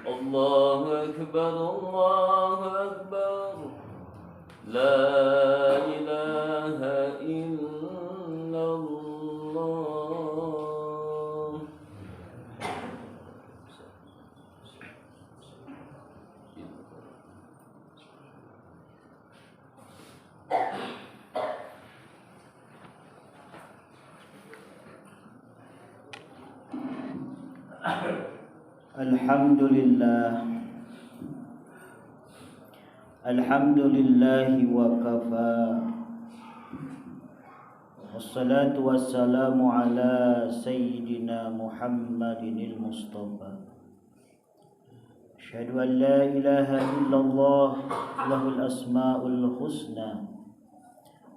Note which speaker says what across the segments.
Speaker 1: الله أكبر الله أكبر لا إله إلا الله.
Speaker 2: Alhamdulillahi wa kafa. Wassalatu wassalamu ala sayyidina Muhammadinil Mustafa. Asyhadu an la ilaha illallah lahul asmaul husna.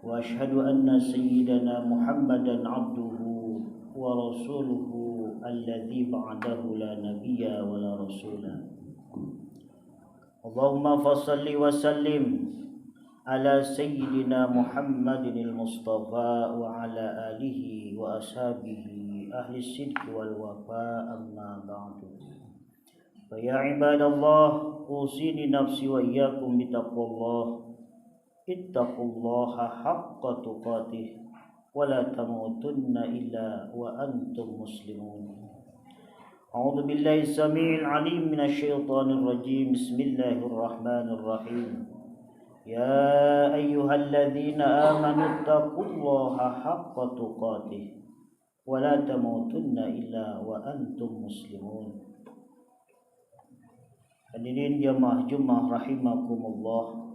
Speaker 2: Wa asyhadu anna sayyidana Muhammadan abduhu wa rasuluhu alladzi ba'dahu la nabiyya wa la rasula. Allahumma fassalli wa sallim ala sayyidina Muhammadinil Mustafa wa ala alihi wa ashabihi ahli sidqi wal wafa, amma ba'du. Fa ya ibadallah, usini nafsi wa iyyakum bitaqwallah. Ittaqullaha haqqa tuqatih wa la tamutunna illa wa antum muslimun. A'udzu billahi samii'il 'aliim minasy syaithaanir rajiim. Bismillahir rahmanir rahim. Ya ayyuhalladzina amanu taqullaha haqqa tuqatih wa la tamutunna illa wa antum muslimun. Hadirin jamaah Jumat rahimakumullah.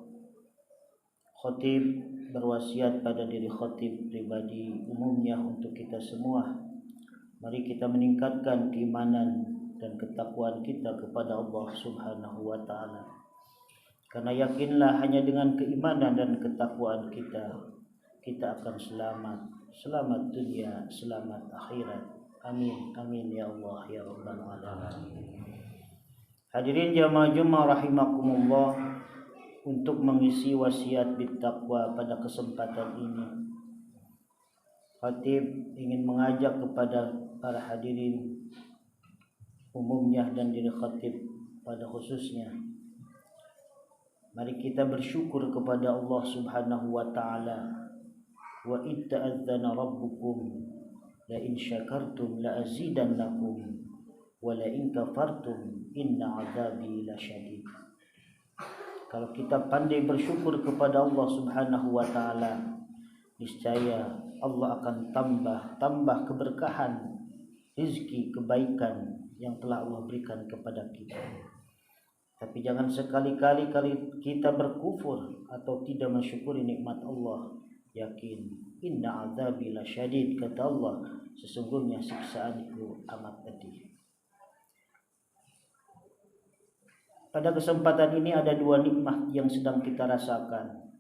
Speaker 2: Khatib berwasiat pada diri khatib pribadi umumnya untuk kita semua. Mari kita meningkatkan keimanan dan ketakwaan kita kepada Allah Subhanahu wa taala. Karena yakinlah hanya dengan keimanan dan ketakwaan kita akan selamat dunia, selamat akhirat. Amin amin ya Allah ya rabbal alamin. Hadirin jamaah Jumat rahimakumullah, untuk mengisi wasiat bittaqwa pada kesempatan ini, Khatib ingin mengajak kepada para hadirin umumnya dan diri khatib pada khususnya, mari kita bersyukur kepada Allah Subhanahu wa taala. Wa id ta'adzana rabbukum la in syakartum la azidannakum wa la in kafartum inna 'adzabi lasyadid. Kalau kita pandai bersyukur kepada Allah Subhanahu wa taala, niscaya Allah akan tambah keberkahan, rizki, kebaikan yang telah Allah berikan kepada kita. Tapi jangan sekali-kali kita berkufur atau tidak mensyukuri nikmat Allah. Yakin, inna azabi lasyadid, kata Allah, sesungguhnya siksaanku amat pedih. Pada kesempatan ini ada dua nikmat yang sedang kita rasakan.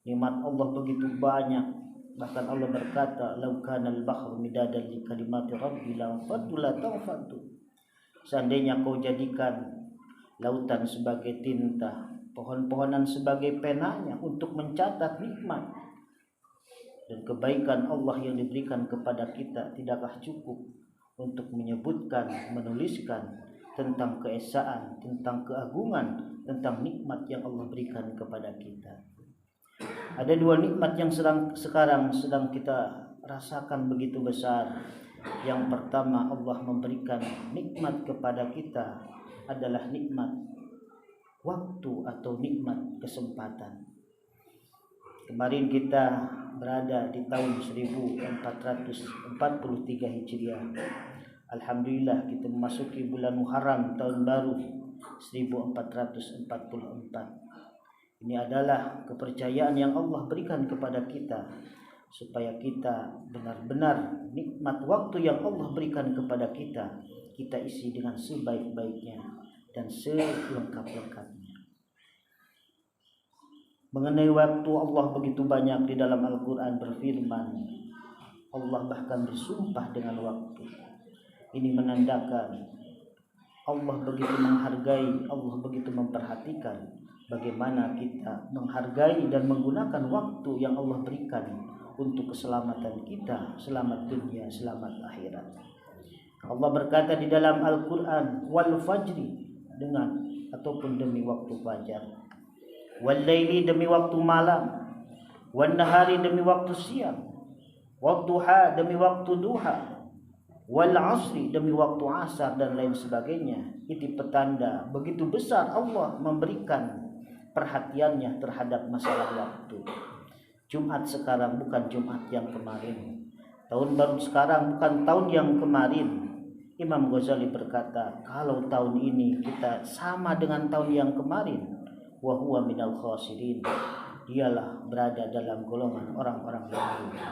Speaker 2: Nikmat Allah begitu banyak. Bahkan Allah berkata, "Lau kanal bahru midadan li kalimati rabbi la faddu la tawfaddu." Seandainya kau jadikan lautan sebagai tinta, pohon-pohonan sebagai penanya untuk mencatat nikmat dan kebaikan Allah yang diberikan kepada kita, tidakkah cukup untuk menyebutkan, menuliskan tentang keesaan, tentang keagungan, tentang nikmat yang Allah berikan kepada kita. Ada dua nikmat yang sekarang sedang kita rasakan begitu besar. Yang pertama, Allah memberikan nikmat kepada kita adalah nikmat waktu atau nikmat kesempatan. Kemarin kita berada di tahun 1443 Hijriah. Alhamdulillah kita memasuki bulan Muharram, tahun baru 1444. Ini adalah kepercayaan yang Allah berikan kepada kita, supaya kita benar-benar nikmat waktu yang Allah berikan kepada kita isi dengan sebaik-baiknya dan selengkap-lengkapnya. Mengenai waktu, Allah begitu banyak di dalam Al-Quran berfirman. Allah bahkan bersumpah dengan waktu. Ini menandakan Allah begitu menghargai, Allah begitu memperhatikan bagaimana kita menghargai dan menggunakan waktu yang Allah berikan untuk keselamatan kita, selamat dunia, selamat akhirat. Allah berkata di dalam Al-Quran, wal fajri, dengan ataupun demi waktu fajar, wal laili demi waktu malam, wan nahari demi waktu siang, wadduha demi waktu duha, wal asri demi waktu asar dan lain sebagainya. Itu petanda begitu besar Allah memberikan perhatiannya terhadap masalah waktu. Jumat sekarang bukan Jumat yang kemarin, tahun baru sekarang bukan tahun yang kemarin. Imam Ghazali berkata, kalau tahun ini kita sama dengan tahun yang kemarin, wa huwa minal khasirin, dialah berada dalam golongan orang-orang yang rugi.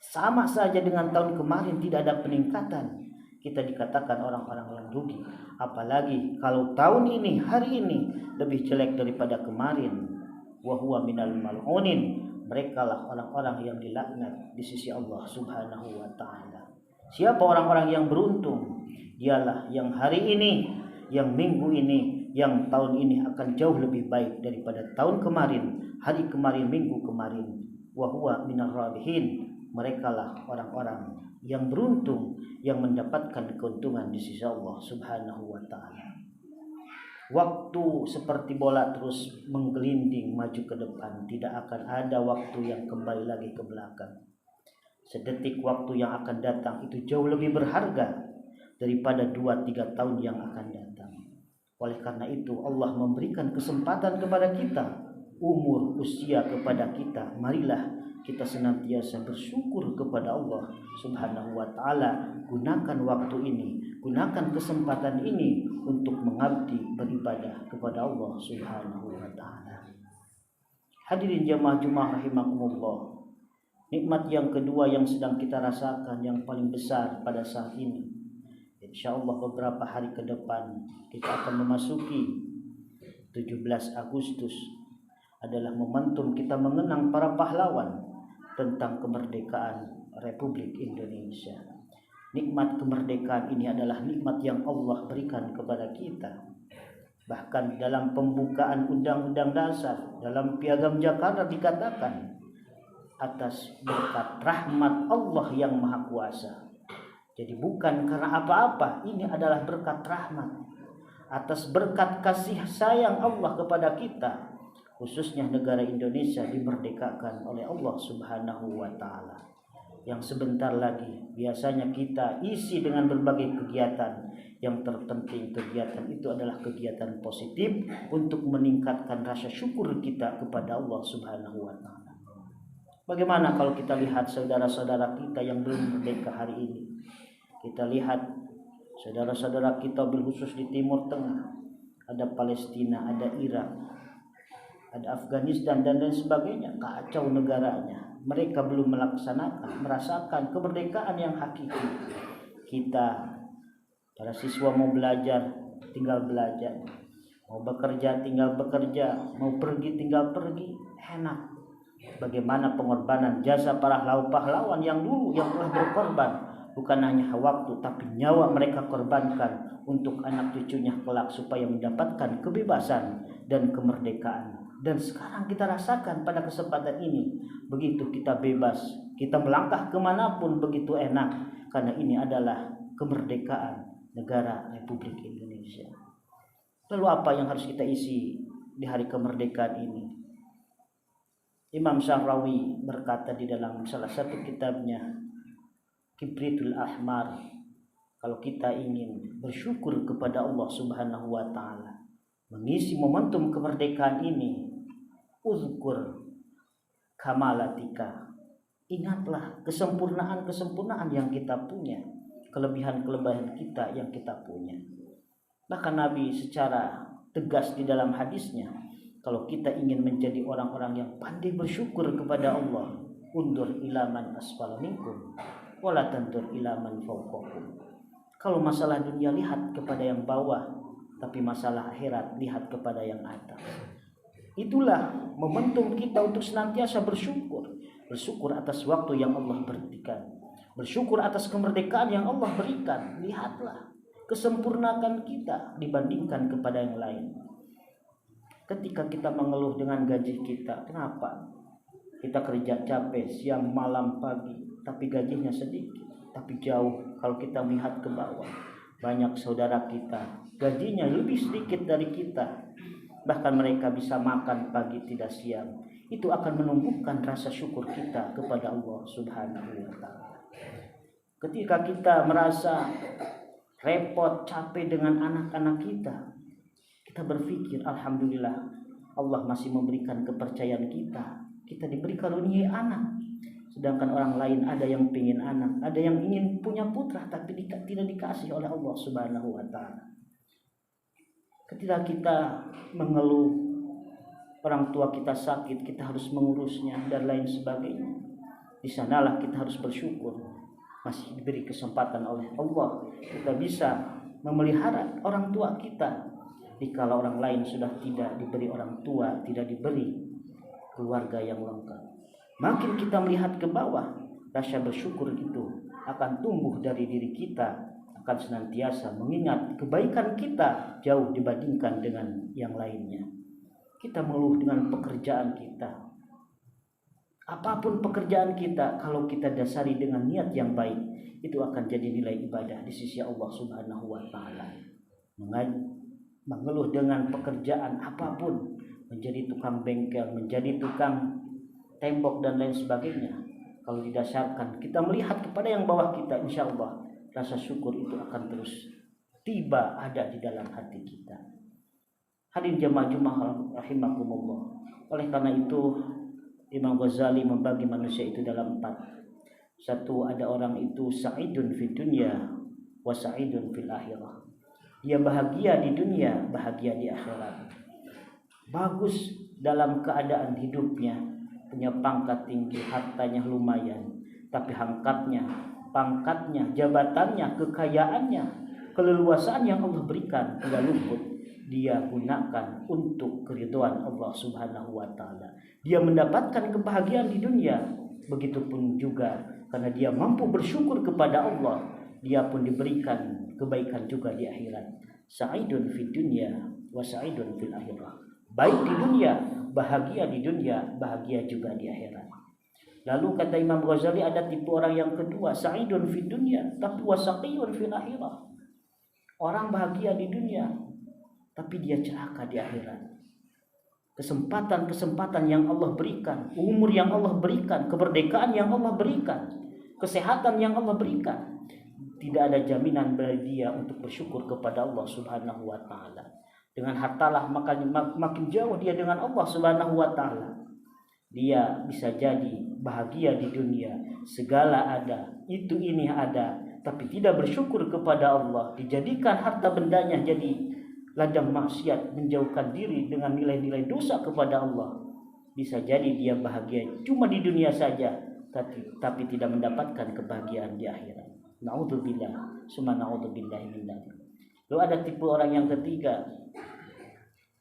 Speaker 2: Sama saja dengan tahun kemarin, tidak ada peningkatan, kita dikatakan orang-orang yang rugi. Apalagi kalau tahun ini, hari ini lebih jelek daripada kemarin, wa huwa minal mal'unin, merekalah orang-orang yang dilaknat di sisi Allah Subhanahu wa taala. Siapa orang-orang yang beruntung? Dialah yang hari ini, yang minggu ini, yang tahun ini akan jauh lebih baik daripada tahun kemarin, hari kemarin, minggu kemarin. Wa huwa minar rabihin, merekalah orang-orang yang beruntung, yang mendapatkan keuntungan di sisi Allah Subhanahu wa taala. Waktu seperti bola terus menggelinding maju ke depan, tidak akan ada waktu yang kembali lagi ke belakang. Sedetik waktu yang akan datang itu jauh lebih berharga daripada 2-3 tahun yang akan datang. Oleh karena itu Allah memberikan kesempatan kepada kita, umur, usia kepada kita. Marilah kita senantiasa bersyukur kepada Allah Subhanahu wa taala. Gunakan waktu ini, gunakan kesempatan ini untuk mengabdi beribadah kepada Allah Subhanahu wa taala. Hadirin jamaah Jumat rahimakumullah. Nikmat yang kedua yang sedang kita rasakan, yang paling besar pada saat ini, insyaallah beberapa hari ke depan kita akan memasuki 17 Agustus, adalah momentum kita mengenang para pahlawan tentang kemerdekaan Republik Indonesia. Nikmat kemerdekaan ini adalah nikmat yang Allah berikan kepada kita. Bahkan dalam pembukaan Undang-Undang Dasar, dalam Piagam Jakarta dikatakan, atas berkat rahmat Allah yang Maha Kuasa. Jadi bukan karena apa-apa, ini adalah berkat rahmat. Atas berkat kasih sayang Allah kepada kita, khususnya negara Indonesia dimerdekakan oleh Allah Subhanahu wa taala. Yang sebentar lagi biasanya kita isi dengan berbagai kegiatan. Yang terpenting kegiatan itu adalah kegiatan positif untuk meningkatkan rasa syukur kita kepada Allah Subhanahu wa taala. Bagaimana kalau kita lihat saudara-saudara kita yang belum merdeka hari ini? Kita lihat saudara-saudara kita berkhusus di Timur Tengah, ada Palestina, ada Irak, ada Afghanistan dan lain sebagainya. Kacau negaranya. Mereka belum merasakan kemerdekaan yang hakiki. Kita, para siswa mau belajar, tinggal belajar. Mau bekerja, tinggal bekerja. Mau pergi, tinggal pergi. Enak. Bagaimana pengorbanan jasa para pahlawan yang dulu yang telah berkorban, bukan hanya waktu tapi nyawa mereka korbankan untuk anak cucunya kelak supaya mendapatkan kebebasan dan kemerdekaan. Dan sekarang kita rasakan pada kesempatan ini, begitu kita bebas, kita melangkah kemanapun begitu enak, karena ini adalah kemerdekaan negara Republik Indonesia. Lalu apa yang harus kita isi di hari kemerdekaan ini? Imam Syahrawi berkata di dalam salah satu kitabnya, Kibritul Ahmar, kalau kita ingin bersyukur kepada Allah Subhanahu wa taala, mengisi momentum kemerdekaan ini, uzkur kamalatika, ingatlah kesempurnaan yang kita punya, kelebihan kita yang kita punya. Bahkan Nabi secara tegas di dalam hadisnya, kalau kita ingin menjadi orang-orang yang pandai bersyukur kepada Allah, undur ilaman asfal minkum wala tandur ilaman fawqakum. Kalau masalah dunia lihat kepada yang bawah, tapi masalah akhirat lihat kepada yang atas. Itulah momentum kita untuk senantiasa bersyukur. Bersyukur atas waktu yang Allah berikan, bersyukur atas kemerdekaan yang Allah berikan. Lihatlah, kesempurnakan kita dibandingkan kepada yang lain. Ketika kita mengeluh dengan gaji kita, kenapa? Kita kerja capek siang malam pagi, tapi gajinya sedikit, tapi jauh. Kalau kita melihat ke bawah, banyak saudara kita gajinya lebih sedikit dari kita, bahkan mereka bisa makan pagi tidak siang, itu akan menumbuhkan rasa syukur kita kepada Allah Subhanahu wa taala. Ketika kita merasa repot, capek dengan anak-anak kita berpikir alhamdulillah Allah masih memberikan kepercayaan kita diberi karunia anak. Sedangkan orang lain ada yang ingin anak, ada yang ingin punya putra tapi tidak dikasih oleh Allah Subhanahu wa taala. Ketika kita mengeluh orang tua kita sakit, kita harus mengurusnya dan lain sebagainya, di sanalah kita harus bersyukur masih diberi kesempatan oleh Allah kita bisa memelihara orang tua kita. Jika orang lain sudah tidak diberi orang tua, tidak diberi keluarga yang lengkap, makin kita melihat ke bawah, rasa bersyukur itu akan tumbuh dari diri kita, akan senantiasa mengingat kebaikan kita jauh dibandingkan dengan yang lainnya. Kita mengeluh dengan pekerjaan kita, apapun pekerjaan kita, kalau kita dasari dengan niat yang baik, itu akan jadi nilai ibadah di sisi Allah Subhanahu wa taala. Mengeluh dengan pekerjaan apapun, menjadi tukang bengkel, menjadi tukang tembok dan lain sebagainya, kalau didasarkan kita melihat kepada yang bawah kita, insya Allah rasa syukur itu akan terus tiba ada di dalam hati kita. Hadirin jemaah rahimakumullah. Oleh karena itu Imam Ghazali membagi manusia itu dalam 4. Satu, ada orang itu sa'idun fid dunya wa sa'idun fil akhirah. Dia bahagia di dunia, bahagia di akhirat. Bagus dalam keadaan hidupnya, punya pangkat tinggi, hartanya lumayan, tapi pangkatnya, jabatannya, kekayaannya, keleluasaan yang Allah berikan tidak luput dia gunakan untuk keridhaan Allah Subhanahu wa taala. Dia mendapatkan kebahagiaan di dunia, begitupun juga karena dia mampu bersyukur kepada Allah, dia pun diberikan kebaikan juga di akhirat. Sa'idun fid dunya wa sa'idun fil akhirah. Baik di dunia, bahagia di dunia, bahagia juga di akhirat. Lalu kata Imam Ghazali, ada tipe orang yang kedua, sa'idun fid dunya tapi wasaqiyun fil akhirah. Orang bahagia di dunia tapi dia celaka di akhirat. Kesempatan yang Allah berikan, umur yang Allah berikan, kemerdekaan yang Allah berikan, kesehatan yang Allah berikan, tidak ada jaminan bagi dia untuk bersyukur kepada Allah Subhanahu wa taala. Dengan hartalah makin jauh dia dengan Allah Subhanahu wa taala. Dia bisa jadi bahagia di dunia, segala ada, ini ada, tapi tidak bersyukur kepada Allah, dijadikan harta bendanya jadi ladang maksiat, menjauhkan diri dengan nilai-nilai dosa kepada Allah. Bisa jadi dia bahagia cuma di dunia saja, tapi tidak mendapatkan kebahagiaan di akhirat. Na'udzubillah, summa na'udzubillah min dzalik. Lalu ada tipe orang yang ketiga,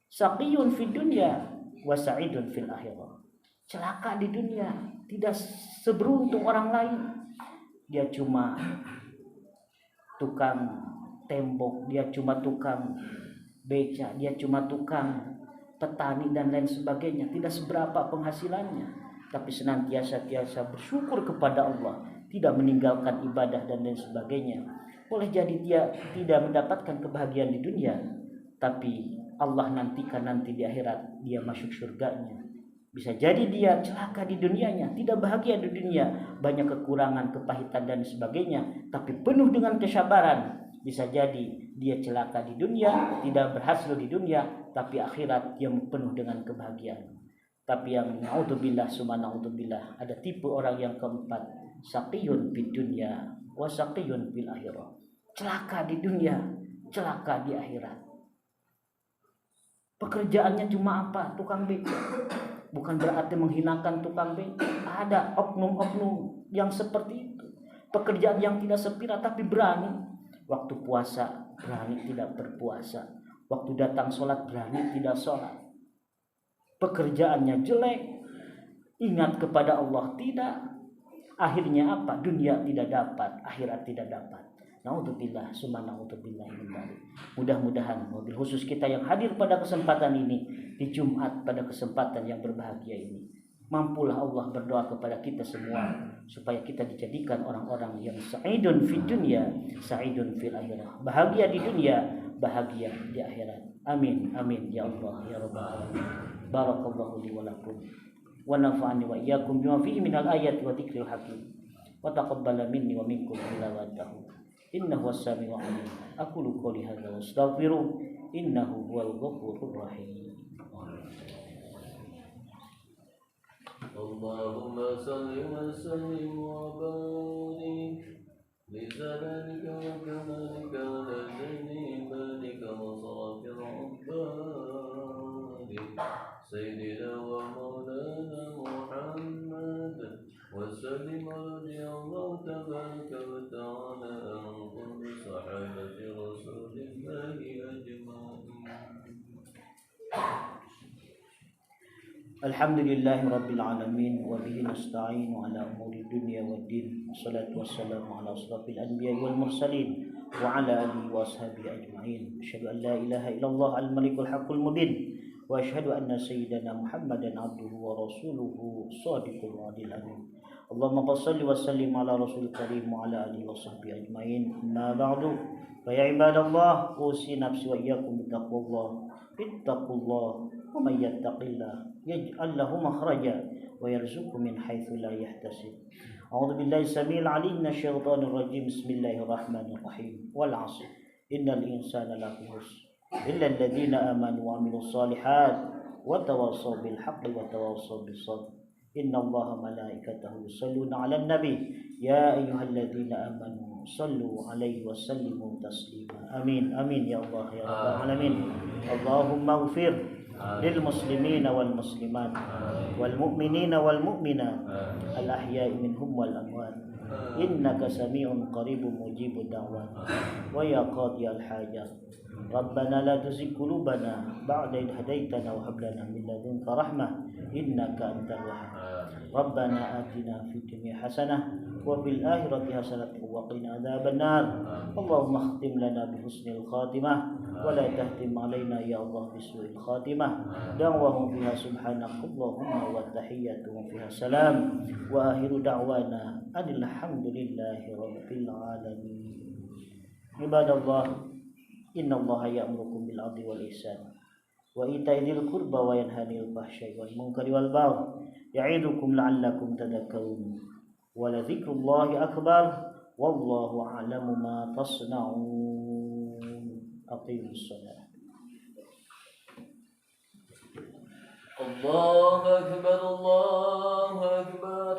Speaker 2: saqiyun fid dunya wa sa'idun fil akhirah. Celaka di dunia, tidak seberuntung orang lain. Dia cuma tukang tembok, dia cuma tukang beca, dia cuma tukang petani dan lain sebagainya, tidak seberapa penghasilannya, tapi senantiasa bersyukur kepada Allah, tidak meninggalkan ibadah dan lain sebagainya. Boleh jadi dia tidak mendapatkan kebahagiaan di dunia, tapi Allah nantikan nanti di akhirat dia masuk surganya. Bisa jadi dia celaka di dunianya, tidak bahagia di dunia, banyak kekurangan, kepahitan dan sebagainya, tapi penuh dengan kesabaran. Bisa jadi dia celaka di dunia, tidak berhasil di dunia, tapi akhirat dia penuh dengan kebahagiaan. Tapi yang naudzubillah summa naudzubillah, ada tipe orang yang keempat, saqiyun fid dunya wa saqiyun fil akhirah. Celaka di dunia, celaka di akhirat. Pekerjaannya cuma apa? Tukang beca. Bukan berarti menghinakan tukang beca. Ada oknum-oknum yang seperti itu. Pekerjaan yang tidak sepira tapi berani. Waktu puasa berani tidak berpuasa. Waktu datang sholat berani tidak sholat. Pekerjaannya jelek. Ingat kepada Allah tidak. Akhirnya apa? Dunia tidak dapat, akhirat tidak dapat. Naudzubillah, summa naudzubillah min dzalik. Mudah-mudahan mobil khusus kita yang hadir pada kesempatan ini di Jumat pada kesempatan yang berbahagia ini, mampulah Allah berdoa kepada kita semua supaya kita dijadikan orang-orang yang sa'idun fid dunya, sa'idun fil akhirah. Bahagia di dunia, bahagia di akhirat. Amin amin ya Allah ya rabbal alamin. Barakallahu li wa lakum wa nafa'ani wa iyyakum bima fihi minal ayati wa dzikril hakim wa taqabbala minni wa minkum tilawatahu innahu was-sami'ul 'alim. Aqulu qouli hadza wa astaghfiru innahu huwal ghafurur rahim.
Speaker 1: Allahumma salli wa sallim wa barik li zalika wa kamalika wa lazini ibadika wa safir ubbadi sayyidina wa maulana Muhammad wa sallim radiyallahu tabaraka wa ta'ala an kulli sahabati rasulillahi ajma'in.
Speaker 2: Alhamdulillahi rabbil alamin wa bihi nasta'inu ala umuri dunya waddin. Wassalatu wassalamu ala asrafil anbiya'i wal mursalin wa ala alihi wa ashabihi ajma'in. Asyhadu an la ilaha illallah al-malikul haqqul mubin wa asyhadu anna sayyidana Muhammadan abduhu wa rasuluhu shadiqul wa'dil amin. Allahumma shalli wa sallim ala rasulil karim wa ala alihi wa sahbihi ajma'in. Amma ba'du. Fa ya ibadallah, usi nafsi wa iyyakum bittaqwallah. Ittaqullah wa may yattaqillah yaj'al lahu makhraja wa yarzuqhu min haitsu la yahtasib. A'udzu billahi samil 'alim minasyaitonir rajim. Bismillahirrahmanirrahim. Wal 'asr. Innal insana lafi khusr illa alladziina amanu wa 'amilus shalihat wa tawassaw bil haqqi wa tawassaw bis sabr. Innallaha malaikatahu yusholluna 'alan nabi ya ayyuhalladzina amanu shallu 'alaihi wa sallimu taslima. Amin amin ya Allah ya rabbal alamin. Allahumma ighfir lil muslimina wal muslimat wal mu'minina wal mu'minat al ahya'i minhum wal amwat innaka sami'un qaribun mujibud da'wat wa ya qadiyal hajat. Rabbana la tuzigh qulubana ba'da idh hadaitana wa hab lana min ladunka rahmah innaka antal wahhab. Rabbana atina fid dunya hasanah wa fil akhirati hasanah wa qina adzabannar. Allahumma khtim lana bi husnil khatimah wa la tahtim alaina ya Allah bi su'il khatimah. Da'wahum fiha subhanakallahumma wa tahiyyatuhum fiha salam wa akhiru da'wana alhamdulillahi rabbil alamin. Ibadallah, innallaha ya'murukum bil 'adli wal ihsan wa ita'i dzil qurba wa yanha 'anil fahsya'i wal munkari wal baghi ya'idukum la'allakum tadhakkarun. Wa la dzikrullahi akbar wallahu a'lamu ma tasna'un. Aqimus shalah.
Speaker 1: Allahu akbar, Allahu akbar.